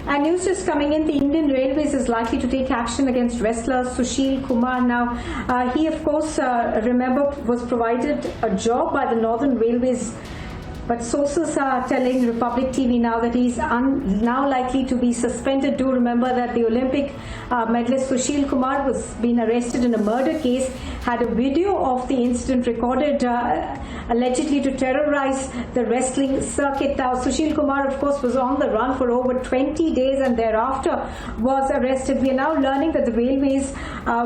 And news just coming in, the Indian Railways is likely to take action against wrestler Sushil Kumar. Now, he of course, remember, was provided a job by the Northern Railways, but sources are telling Republic TV now that he's now likely to be suspended. Do remember that the Olympic medalist Sushil Kumar was being arrested in a murder case, had a video of the incident recorded allegedly to terrorize the wrestling circuit. Now, Sushil Kumar, of course, was on the run for over 20 days and thereafter was arrested. We are now learning that the Railways,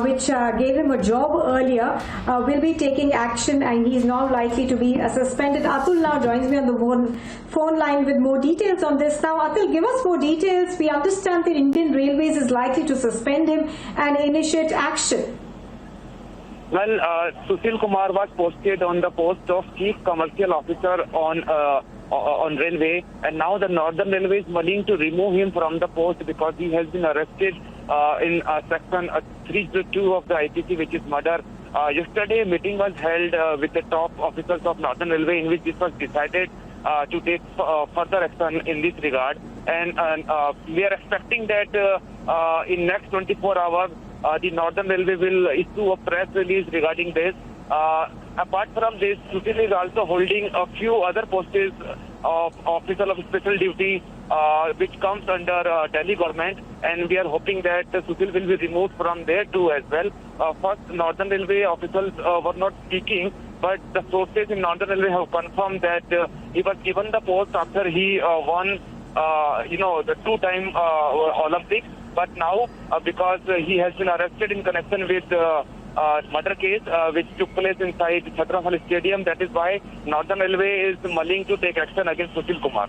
which gave him a job earlier, will be taking action, and he is now likely to be suspended. Atul now joins me on the phone line with more details on this. Now, Atul, give us more details. We understand that Indian Railways is likely to suspend him and initiate action. Well, Sushil Kumar was posted on the post of Chief Commercial Officer on Railway, and now the Northern Railway is willing to remove him from the post because he has been arrested in section 302 of the IPC, which is murder. Yesterday, a meeting was held with the top officers of Northern Railway in which this was decided to take further action in this regard. And we are expecting that in next 24 hours, the Northern Railway will issue a press release regarding this. Apart from this, Sushil is also holding a few other posts of officer of special duty, which comes under Delhi government, and we are hoping that Sushil will be removed from there too as well. First, Northern Railway officials were not speaking, but the sources in Northern Railway have confirmed that he was given the post after he won, the two-time Olympics. But now, because he has been arrested in connection with murder case which took place inside Chhatrapati Stadium, that is why Northern Railway is willing to take action against Sushil Kumar.